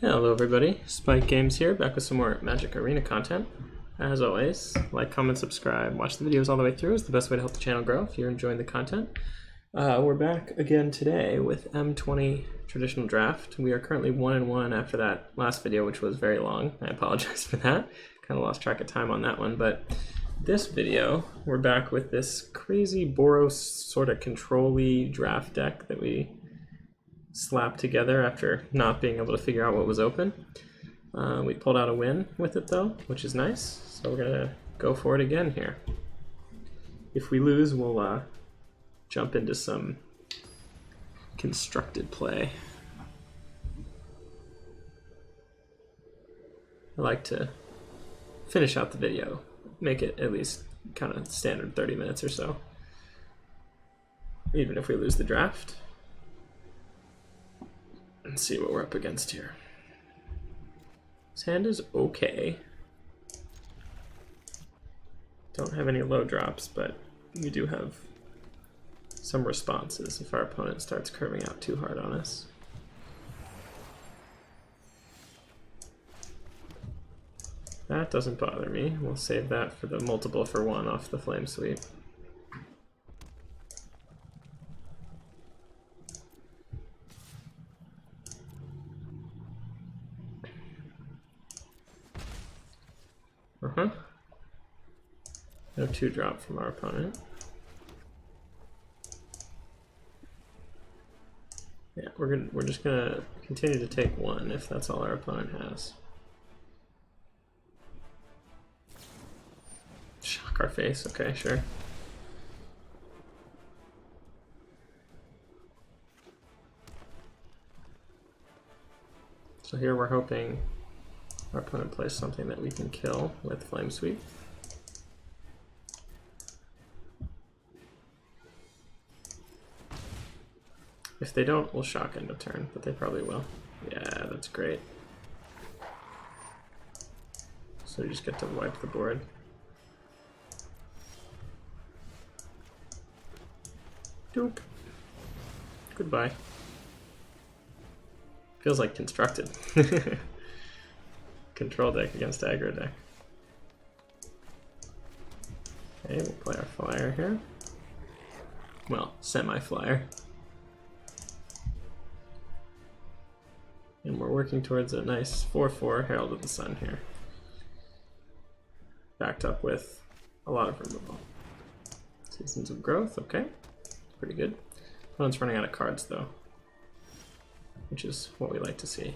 Hello everybody, Spike Games here, back with some more Magic Arena content. As always, like, comment, subscribe, watch the videos all the way through is the best way to help the channel grow if you're enjoying the content. We're back again today with M20 Traditional Draft. We are currently 1-1 after that last video, which was very long. I apologize for that. Kind of lost track of time on that one, but this video, we're back with this crazy Boros sort of control-y draft deck that we slapped together after not being able to figure out what was open. We pulled out a win with it though, which is nice. So we're gonna go for it again here. If we lose, we'll jump into some constructed play. I like to finish out the video, make it at least kind of standard 30 minutes or so, even if we lose the draft. Let's see what we're up against here. This hand is okay. Don't have any low drops, but we do have some responses if our opponent starts curving out too hard on us. That doesn't bother me. We'll save that for the multiple for one off the flame sweep. No 2-drop from our opponent. Yeah, we're just gonna continue to take one if that's all our opponent has. Shock our face, okay, sure. So here we're hoping our opponent plays something that we can kill with Flame Sweep. If they don't, we'll shock end of turn, but they probably will. Yeah, that's great. So you just get to wipe the board. Doop. Goodbye. Feels like constructed. Control deck against aggro deck. Okay, we'll play our flyer here. Well, semi-flyer. And we're working towards a nice 4/4 Herald of the Sun here. Backed up with a lot of removal. Seasons of Growth, okay. Pretty good. Opponent's running out of cards though, which is what we like to see.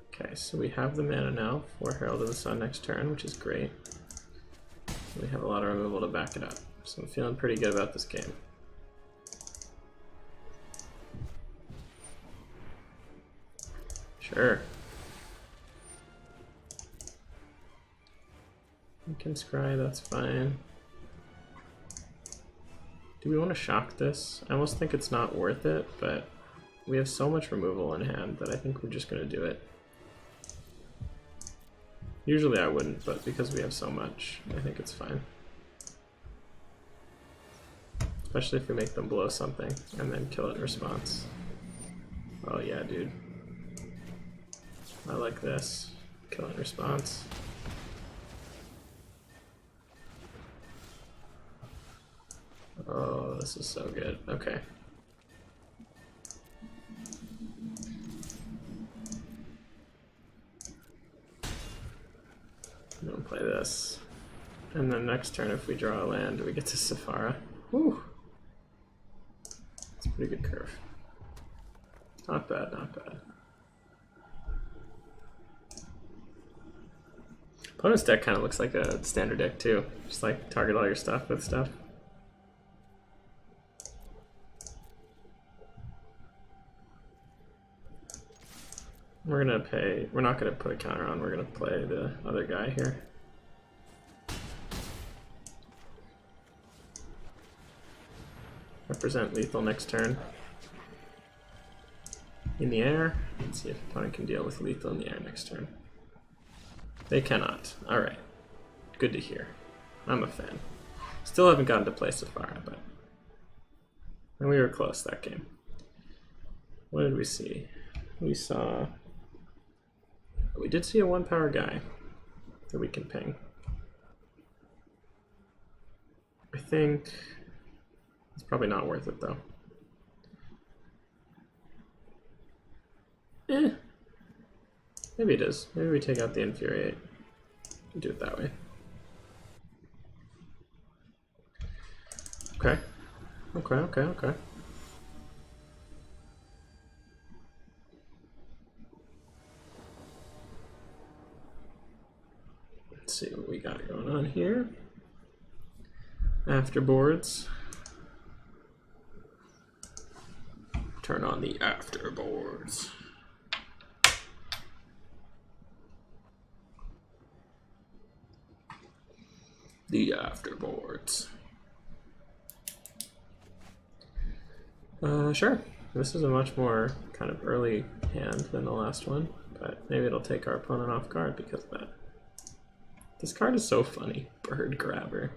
Okay, so we have the mana now for Herald of the Sun next turn, which is great. We have a lot of removal to back it up, so I'm feeling pretty good about this game. Sure. We can scry, that's fine. Do we want to shock this? I almost think it's not worth it, but we have so much removal in hand that I think we're just going to do it. Usually I wouldn't, but because we have so much, I think it's fine. Especially if we make them blow something and then kill it in response. Oh yeah, dude. I like this. Kill it in response. Oh, this is so good. Okay. I'm gonna play this. And then next turn, if we draw a land, we get to Saphara. Whew. It's a pretty good curve. Not bad, not bad. Opponent's deck kind of looks like a standard deck too. Just like target all your stuff with stuff. We're not gonna put a counter on, we're gonna play the other guy here. Represent lethal next turn. In the air. Let's see if opponent can deal with lethal in the air next turn. They cannot. Alright. Good to hear. I'm a fan. Still haven't gotten to play Saphara, but... And we were close that game. What did we see? We did see a 1-power guy that we can ping. I think it's probably not worth it though. Maybe it is. Maybe we take out the Infuriate and do it that way. Okay. Okay. Let's see what we got going on here. Afterboards. Turn on the afterboards. The afterboards. Sure. This is a much more kind of early hand than the last one, but maybe it'll take our opponent off guard because of that. This card is so funny. Bird Grabber.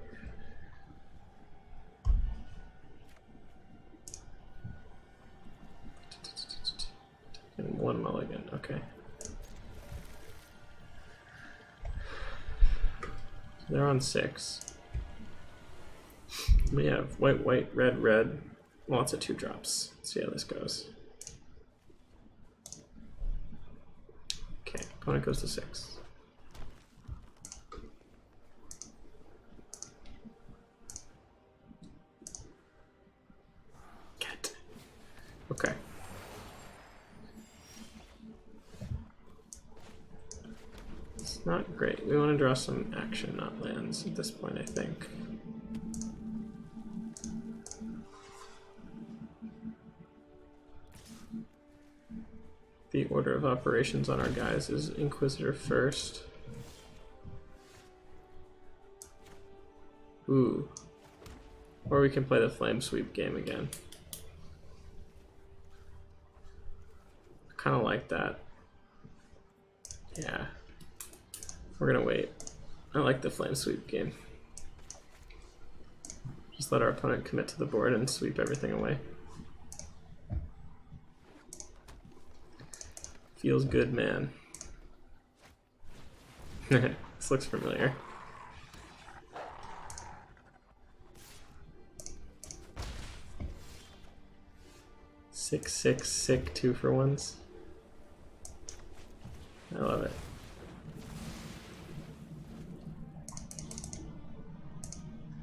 And 1 mulligan, okay. They're on 6. We have white, white, red, red. Lots of 2-drops. Let's see how this goes. Okay, opponent goes to 6. Get. Okay. It's not great. We want to draw some action, not lands at this point, I think. The order of operations on our guys is Inquisitor first. Ooh. Or we can play the Flame Sweep game again. I kind of like that. Yeah. We're gonna wait. I like the Flame Sweep game. Just let our opponent commit to the board and sweep everything away. Feels good, man. This looks familiar. Six, sick 2-for-1s. I love it.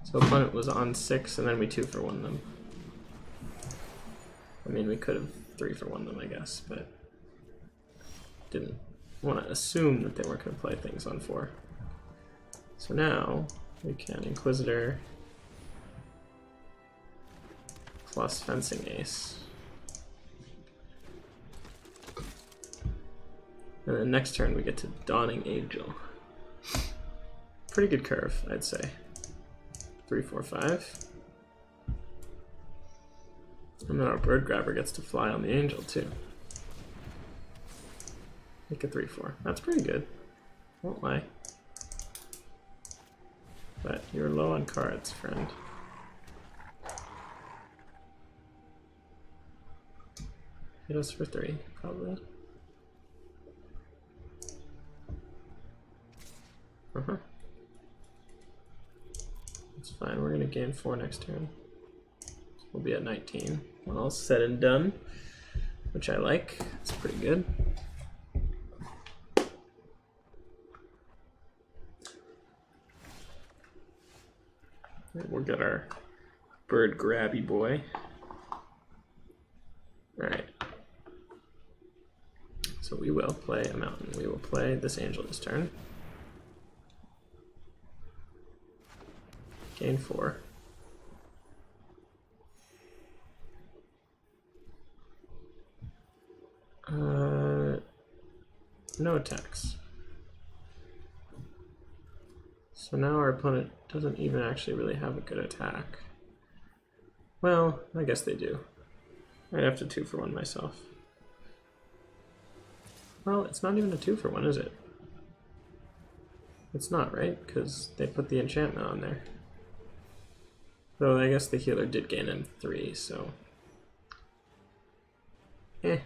So opponent was on 6 and then we 2-for-1 them. I mean, we could have 3-for-1 them, I guess, but didn't want to assume that they weren't going to play things on 4. So now we can Inquisitor plus Fencing Ace. And then next turn we get to Dawning Angel. Pretty good curve, I'd say. 3, 4, 5. And then our Bird Grabber gets to fly on the Angel too. Make a 3-4. That's pretty good. Won't lie. But you're low on cards, friend. Hit us for 3, probably. That's fine. We're gonna gain 4 next turn. We'll be at 19 when all's said and done, which I like. It's pretty good. We'll get our Bird Grabby boy. Alright. So we will play a mountain. We will play this Angel this turn. Gain 4. No attacks. So now our opponent doesn't even actually really have a good attack. Well, I guess they do. I'd have to 2-for-1 myself. Well, it's not even a 2-for-1, is it? It's not, right? Because they put the enchantment on there. Though I guess the healer did gain in 3, so... Eh.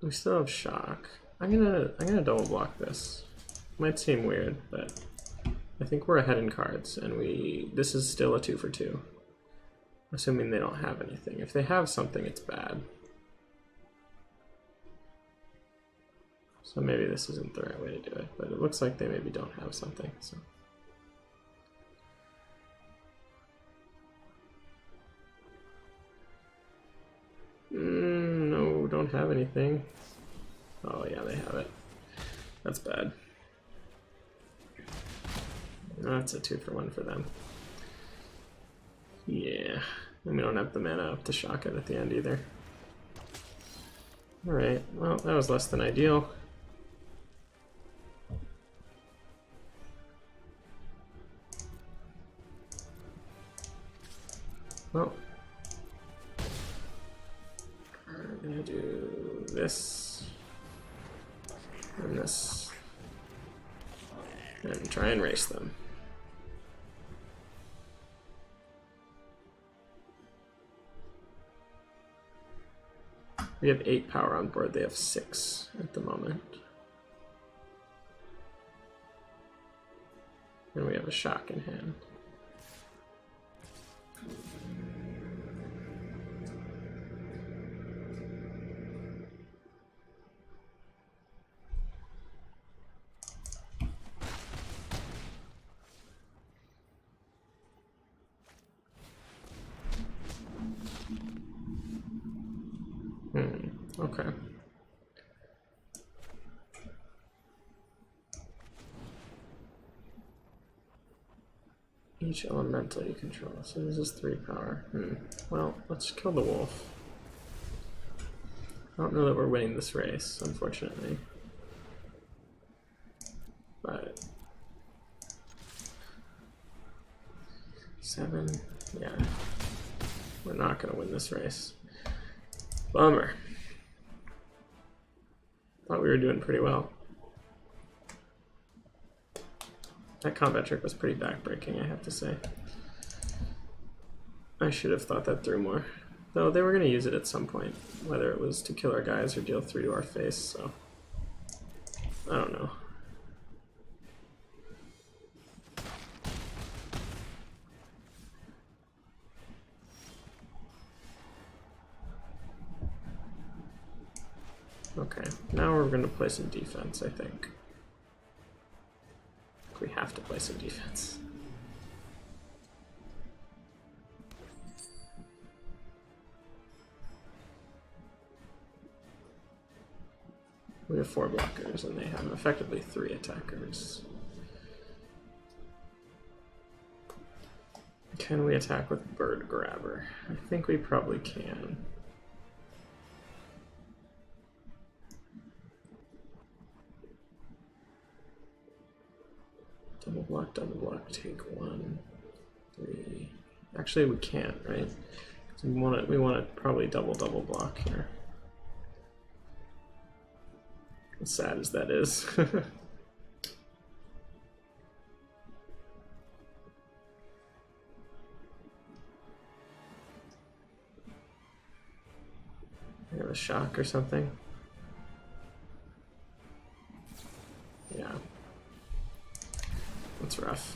We still have shock. I'm gonna double block this. Might seem weird, but I think we're ahead in cards, and this is still a 2 for 2. Assuming they don't have anything. If they have something, it's bad. So maybe this isn't the right way to do it, but it looks like they maybe don't have something. So. No, don't have anything. Oh yeah, they have it. That's bad. That's a 2 for 1 for them. Yeah, and we don't have the mana up to shock it at the end either. Alright, well, that was less than ideal. Well, we're gonna do this and this and try and race them. We have 8 power on board, they have 6 at the moment. And we have a shock in hand. Okay. Each elemental you control. So this is 3 power. Well, let's kill the wolf. I don't know that we're winning this race, unfortunately. But 7, yeah. We're not gonna win this race. Bummer. Thought we were doing pretty well. That combat trick was pretty backbreaking, I have to say. I should have thought that through more. Though they were going to use it at some point, whether it was to kill our guys or deal 3 to our face, so... I don't know. Okay, now we're going to play some defense, I think. We have to play some defense. We have 4 blockers and they have effectively 3 attackers. Can we attack with Bird Grabber? I think we probably can. Double block, take 1, 3. Actually, we can't, right? So we want to probably double block here. As sad as that is. I have a shock or something. Yeah. That's rough.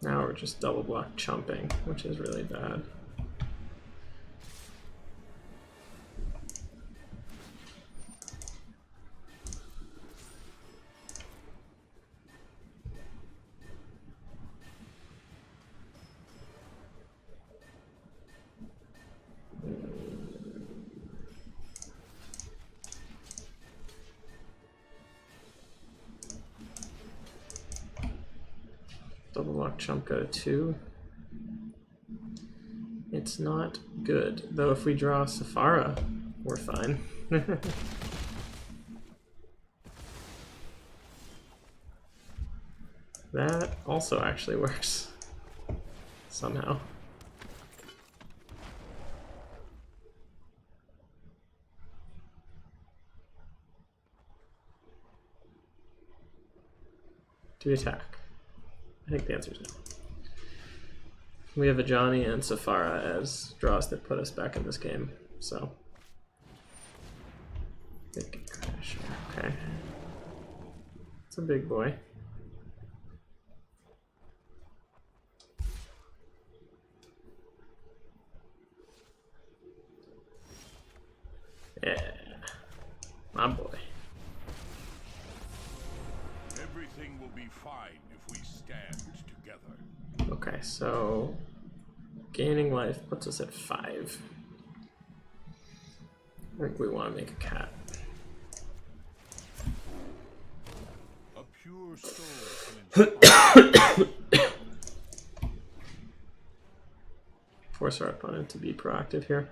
Now we're just double block chumping, which is really bad. Double block chump go to 2. It's not good, though. If we draw Safara, we're fine. That also actually works somehow. Do we attack? I think the answer is no. We have a Johnny and Safara as draws that put us back in this game, so. Okay. It's a big boy. Yeah, my boy. Everything will be fine if we stand together. Okay, so gaining life puts us at 5. I think we want to make a cat. A pure soul can inspire. Force our opponent to be proactive here.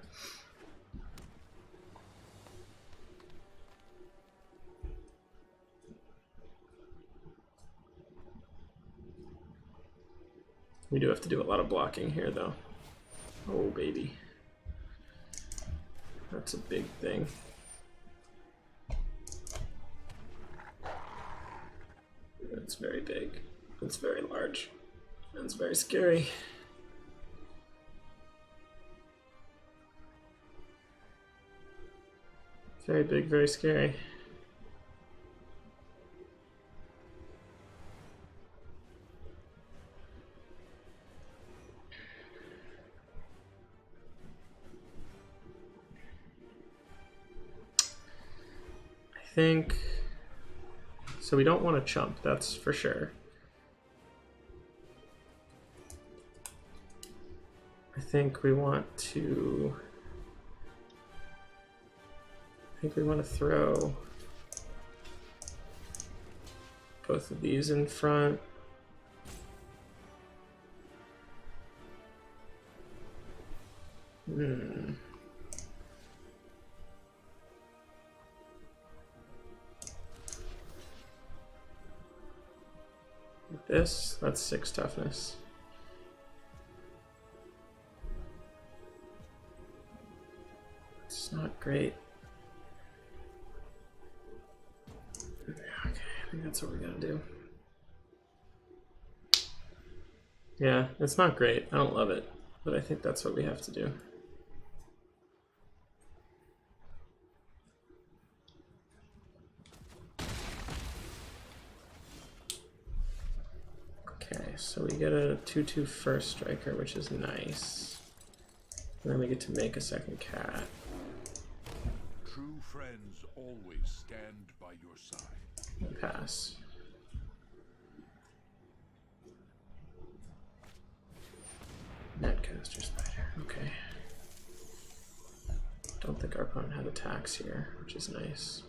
We do have to do a lot of blocking here, though. Oh, baby. That's a big thing. It's very big. It's very large. And it's very scary. Very big, very scary. Think so. We don't want to chump, that's for sure. I think we want to throw both of these in front. That's 6 toughness. It's not great. Okay, I think that's what we gotta do. Yeah, it's not great. I don't love it, but I think that's what we have to do. So we get a 2/2 first striker, which is nice. And then we get to make a second cat. True friends always stand by your side. And pass. Netcaster spider. Okay. Don't think our opponent had attacks here, which is nice.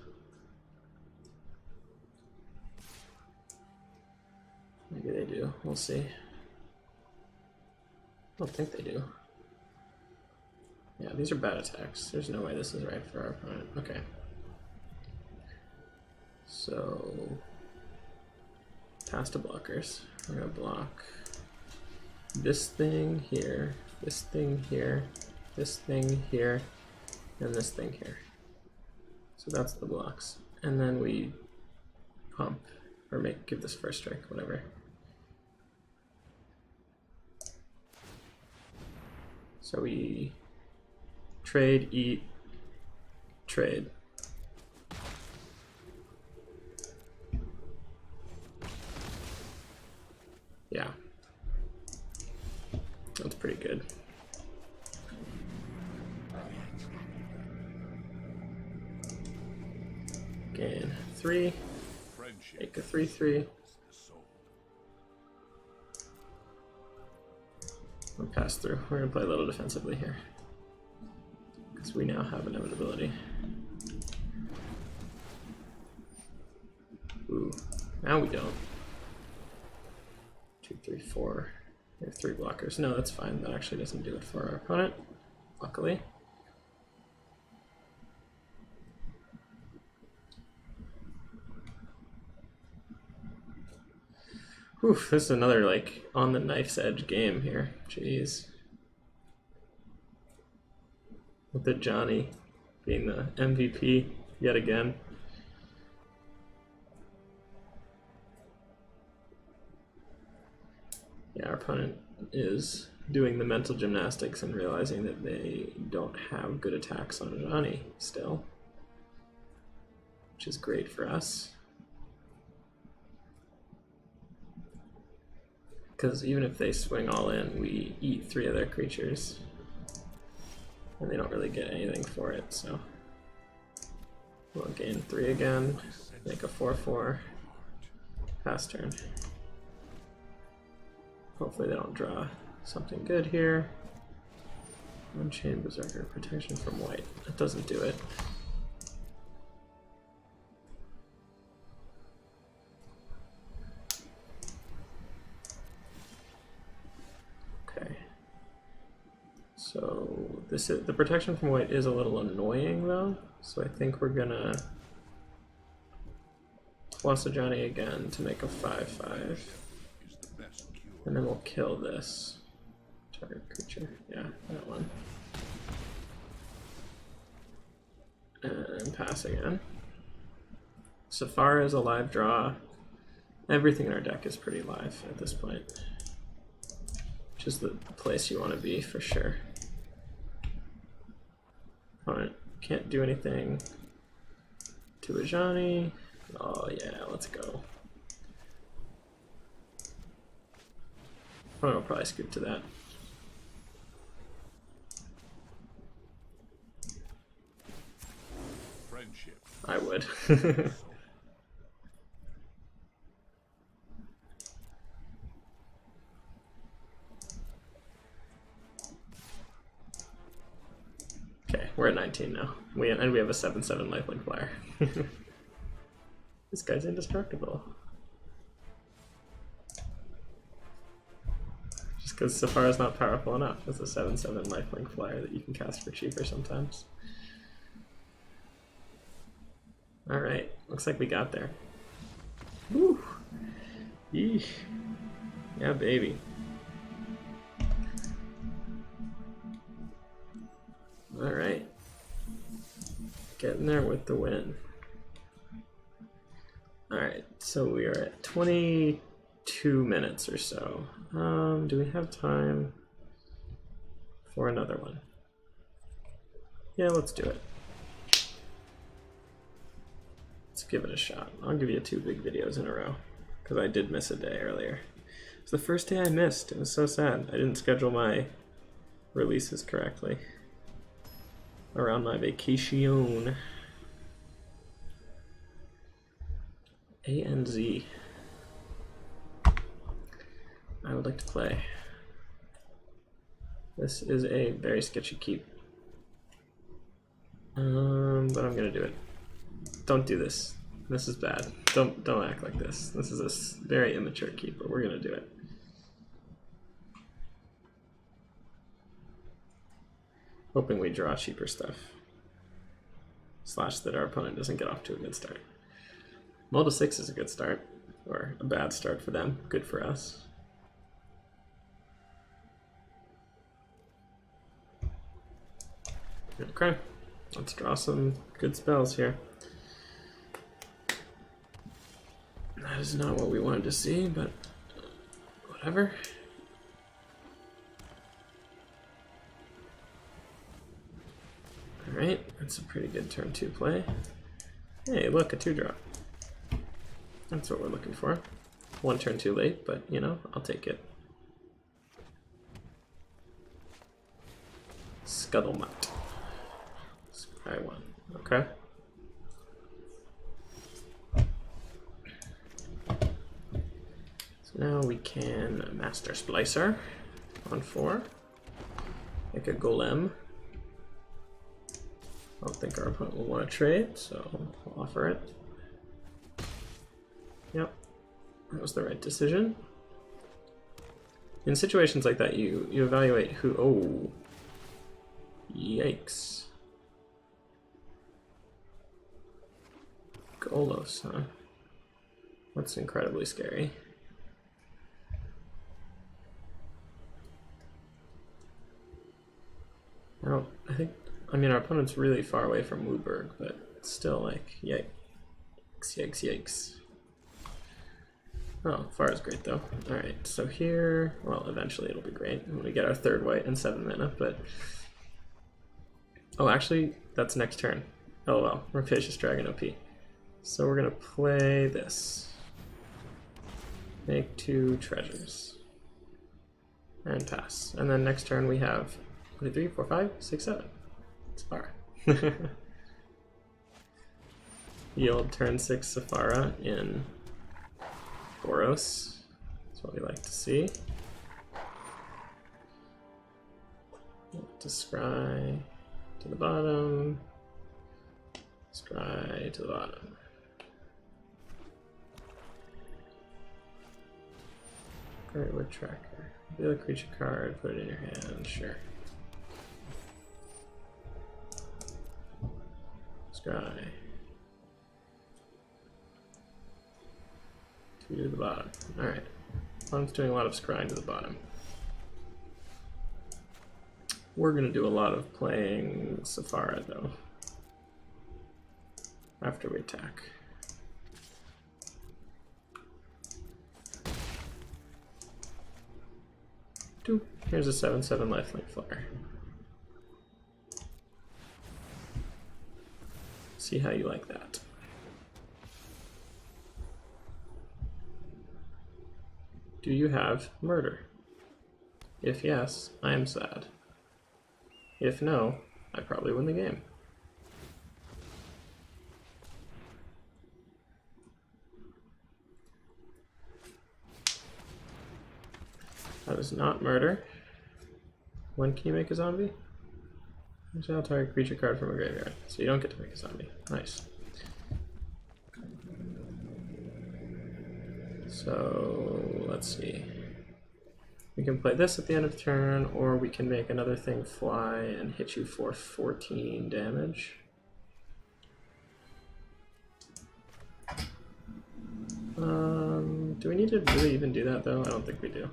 Maybe they do. We'll see. I don't think they do. Yeah, these are bad attacks. There's no way this is right for our opponent. Okay. So, pass to blockers. We're gonna block this thing here, this thing here, this thing here, and this thing here. So that's the blocks. And then we pump, or give this first strike, whatever. So we trade, eat, trade. Yeah. That's pretty good. Gain 3. Make a 3/3. We'll pass through. We're gonna play a little defensively here, because we now have inevitability. Ooh, now we don't. 2, 3, 4. We have 3 blockers. No, that's fine. That actually doesn't do it for our opponent, luckily. Oof, this is another like on the knife's edge game here. Jeez. With the Johnny being the MVP yet again. Yeah, our opponent is doing the mental gymnastics and realizing that they don't have good attacks on Johnny still, which is great for us. Because even if they swing all in, we eat 3 of their creatures. And they don't really get anything for it, so... We'll gain 3 again, make a 4/4, pass turn. Hopefully they don't draw something good here. Unchained Berserker, protection from white. That doesn't do it. Okay. So this is the protection from white is a little annoying though. So I think we're gonna plus a Johnny again to make a 5/5. And then we'll kill this target creature. Yeah, that one. And pass again. Safari is a live draw. Everything in our deck is pretty live at this point. Which is the place you want to be for sure. Alright, can't do anything to a Johnny. Oh yeah, let's go. I'll probably scoop to that. Friendship. I would. Okay, we're at 19 now. We have a 7/7 lifelink flyer. This guy's indestructible. Just because Safari's not powerful enough as a 7/7 lifelink flyer that you can cast for cheaper sometimes. Alright, looks like we got there. Woo! Yeesh. Yeah, baby. Alright. Getting there with the win. Alright, so we are at 22 minutes or so. Do we have time for another one? Yeah, let's do it. Let's give it a shot. I'll give you 2 big videos in a row, because I did miss a day earlier. It's the first day I missed. It was so sad. I didn't schedule my releases correctly around my vacation. A and Z. I would like to play. This is a very sketchy keep. But I'm gonna do it. Don't do this. This is bad. Don't act like this. This is a very immature keep, but we're gonna do it. Hoping we draw cheaper stuff. Slash that our opponent doesn't get off to a good start. Mull to 6 is a good start, or a bad start for them. Good for us. Okay, let's draw some good spells here. That is not what we wanted to see, but whatever. Alright, that's a pretty good turn 2 play. Hey, look, a 2-drop. That's what we're looking for. 1 turn too late, but you know, I'll take it. Scuttlemutt. Scry 1. Okay. So now we can Master Splicer on 4. Make a Golem. I don't think our opponent will want to trade, so I'll offer it. Yep, that was the right decision. In situations like that, you evaluate who. Oh, yikes! Golos, huh? That's incredibly scary. Now, I mean, our opponent's really far away from Wooburg, but still, like, yikes, yikes, yikes. Oh, far is great though. Alright, so here, well, eventually it'll be great when we get our third white and 7 mana, but... Oh, actually, that's next turn. Oh well, Rapacious Dragon OP. So we're gonna play this. Make 2 treasures. And pass. And then next turn we have 1, 2, 3, 4, 5, 6, 7. Safara. Yield turn 6 Safara in Boros. That's what we like to see. To scry to the bottom. Scry to the bottom. Great Wood Tracker. Reveal a creature card, put it in your hand, sure. Scry. 2 to the bottom. Alright. Opponent's doing a lot of scrying to the bottom. We're going to do a lot of playing Safara though. After we attack. Here's a 7/7 lifelink flyer. See how you like that. Do you have murder? If yes, I am sad. If no, I probably win the game. That is not murder. When can you make a zombie? Exile target creature card from a graveyard. So you don't get to make a zombie. Nice. So let's see. We can play this at the end of turn, or we can make another thing fly and hit you for 14 damage. Do we need to really even do that though? I don't think we do.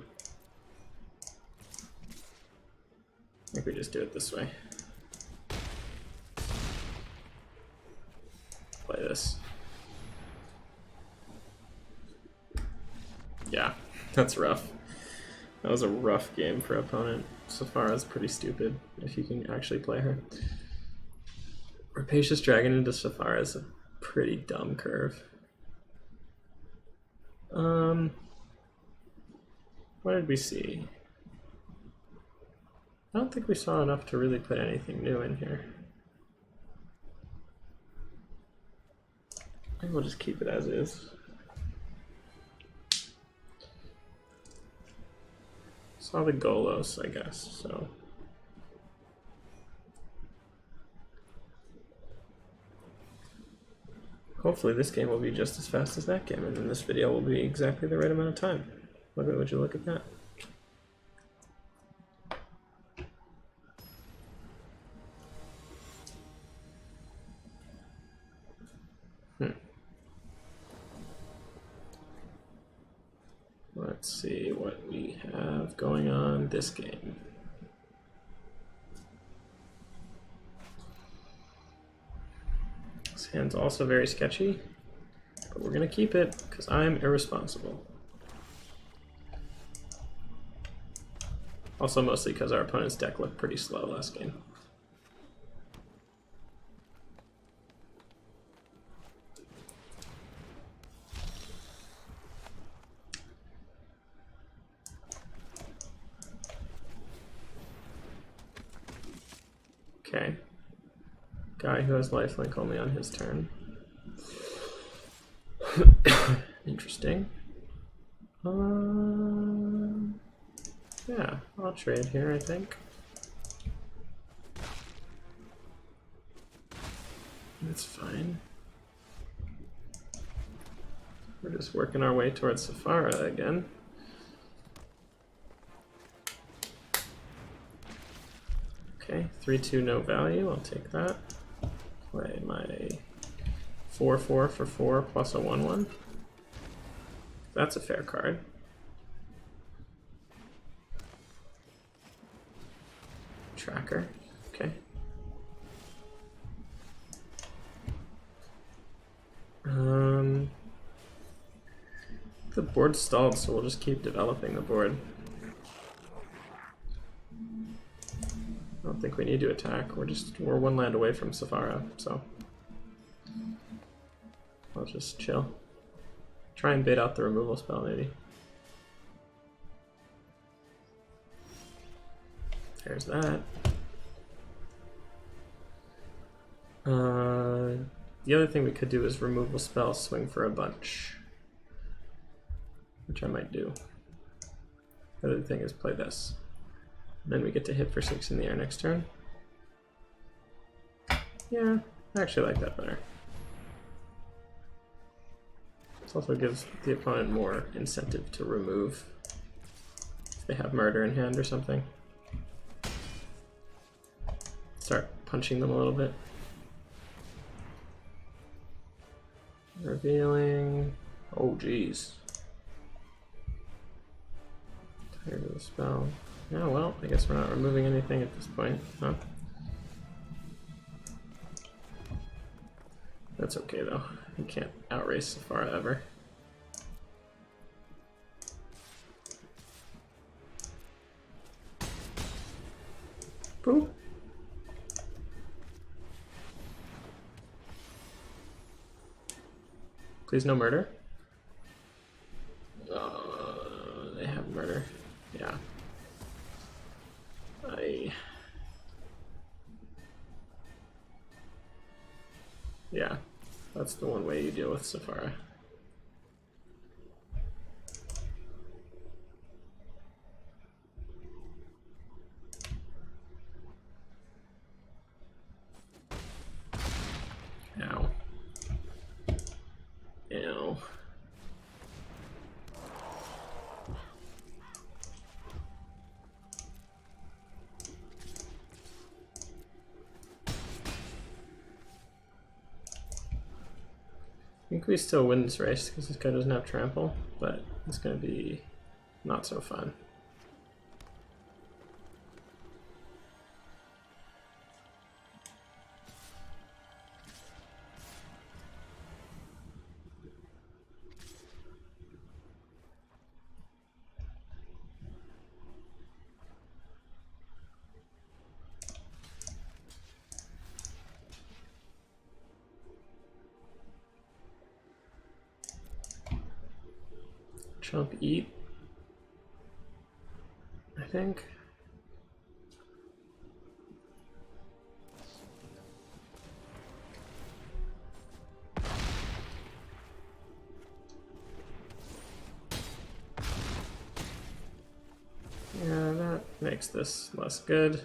I think we just do it this way. Play this. Yeah, that's rough. That was a rough game for opponent. Safara's pretty stupid, if you can actually play her. Rapacious Dragon into Safara is a pretty dumb curve. What did we see? I don't think we saw enough to really put anything new in here. I think we'll just keep it as is. Saw the Golos, I guess, so. Hopefully this game will be just as fast as that game, and then this video will be exactly the right amount of time. Would you look at that? Let's see what we have going on this game. This hand's also very sketchy, but we're gonna keep it because I'm irresponsible. Also mostly because our opponent's deck looked pretty slow last game. Okay. Guy who has lifelink only on his turn. Interesting. Yeah, I'll trade here, I think. That's fine. We're just working our way towards Safara again. Okay, 3/2 no value, I'll take that. Play my 4/4 for 4 plus a 1/1. That's a fair card. Tracker, okay. The board's stalled, so we'll just keep developing the board. I don't think we need to attack. We're one land away from Safara, so I'll just chill. Try and bait out the removal spell, maybe. There's that. The other thing we could do is removal spell, swing for a bunch, which I might do. The other thing is play this. Then we get to hit for 6 in the air next turn. Yeah, I actually like that better. This also gives the opponent more incentive to remove if they have murder in hand or something. Start punching them a little bit. Revealing. Oh, geez. Tired of the spell. Yeah, well, I guess we're not removing anything at this point, huh? That's okay, though. You can't outrace Safara ever. Boop. Please no murder. They have murder. Yeah. Yeah, that's the one way you deal with Safara. Ow. Ow. I think we still win this race because this guy doesn't have trample, but it's going to be not so fun. Chump eat, I think. Yeah, that makes this less good.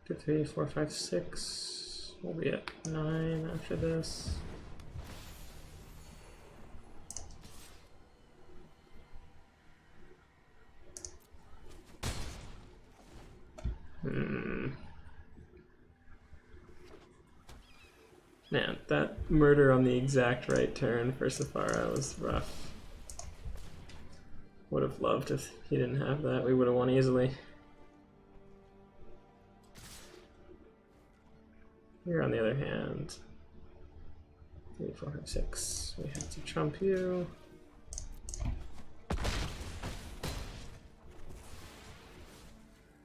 Two, 3, 4, 5, 6. We'll be at 9 after this. Man, that murder on the exact right turn for Safara was rough. Would have loved if he didn't have that. We would have won easily. Here, on the other hand, 3, 4, 5, 6. We have to trump you.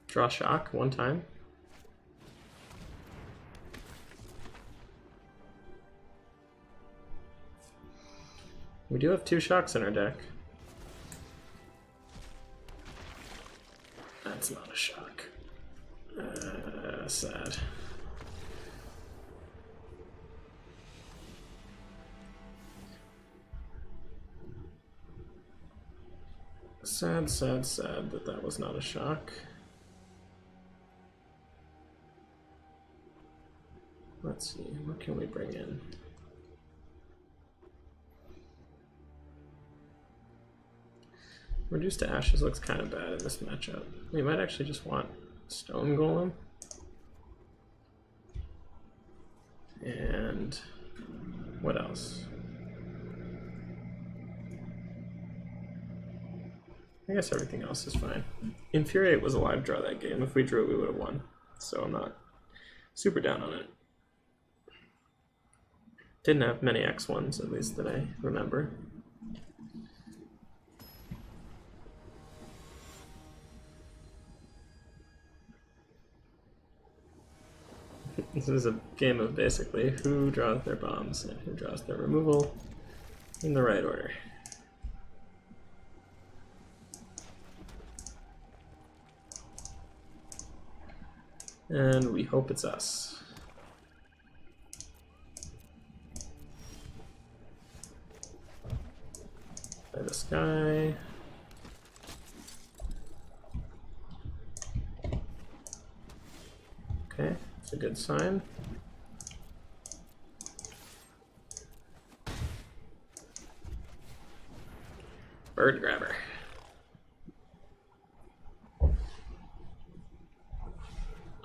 Draw shock one time. We do have 2 shocks in our deck. That's not a shock. Sad. Sad, sad, sad that that was not a shock. Let's see, what can we bring in? Reduced to Ashes looks kind of bad in this matchup. We might actually just want Stone Golem. And what else? I guess everything else is fine. Infuriate was a live draw that game. If we drew it, we would have won. So I'm not super down on it. Didn't have many X1s, at least that I remember. This is a game of basically who draws their bombs and who draws their removal in the right order. And we hope it's us. Play this guy. Okay, it's a good sign. Bird grabber.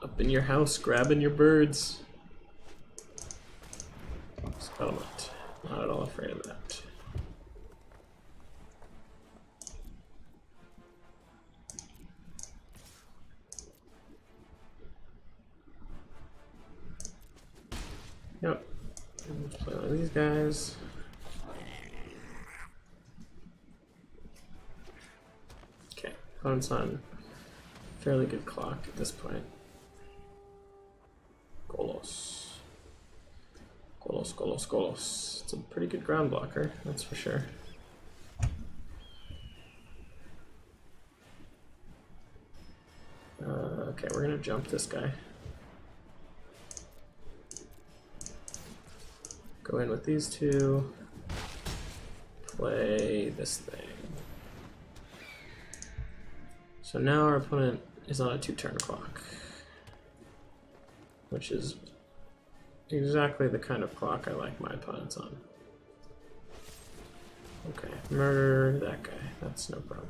Up in your house, grabbing your birds. Settlement. Not at all afraid of that. Yep. Let's play one of these guys. Okay, opponent's on fairly good clock at this point. Golos. Golos, Golos, Golos. It's a pretty good ground blocker, that's for sure. Okay, we're gonna jump this guy. Go in with these two. Play this thing. So now our opponent is on a 2-turn clock, which is exactly the kind of clock I like my opponents on. Okay, murder that guy. That's no problem.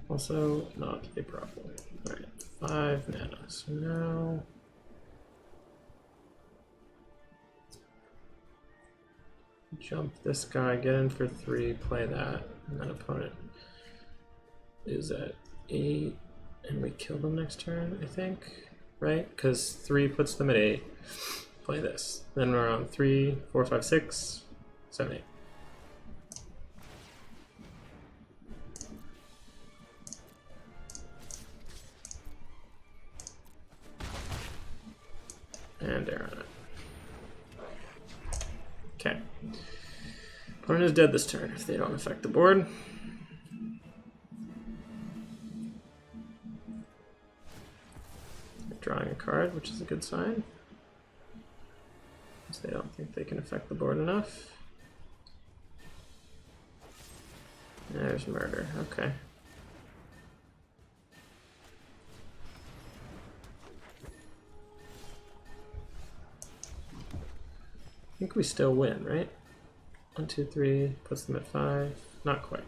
Also, not a problem. Alright, 5 mana. So now jump this guy, get in for 3, play that, and then opponent is at 8, and we kill them next turn, I think, right? Because 3 puts them at 8. Play this. Then we're on 3, 4, 5, 6, 7, 8. And air on it. Okay. Opponent is dead this turn if they don't affect the board. They're drawing a card, which is a good sign. Because they don't think they can affect the board enough. There's murder. Okay. I think we still win, right? 1, 2, 3, puts them at 5. Not quite.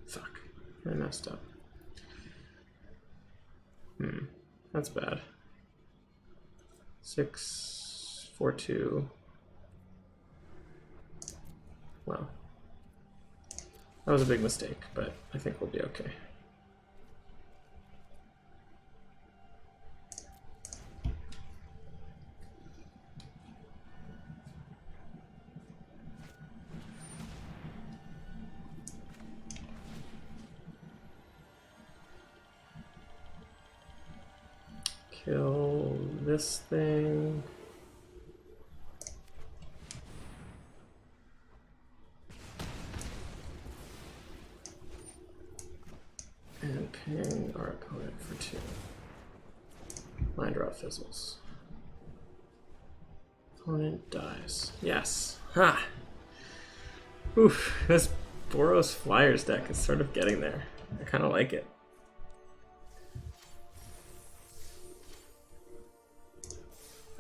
Fuck. I messed up. That's bad. 6, 4, 2. Well. That was a big mistake, but I think we'll be okay. Kill this thing. And ping our opponent for 2. Line draw fizzles. Opponent dies. Yes. Ha! Oof, this Boros Flyers deck is sort of getting there. I kind of like it.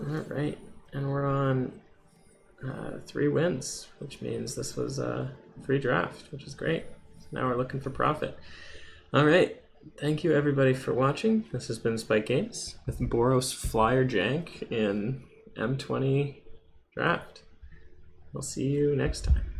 Alright, and we're on 3 wins, which means this was a free draft, which is great. So now we're looking for profit. Alright, thank you everybody for watching. This has been Spike Games with Boros Flyer Jank in M20 Draft. We'll see you next time.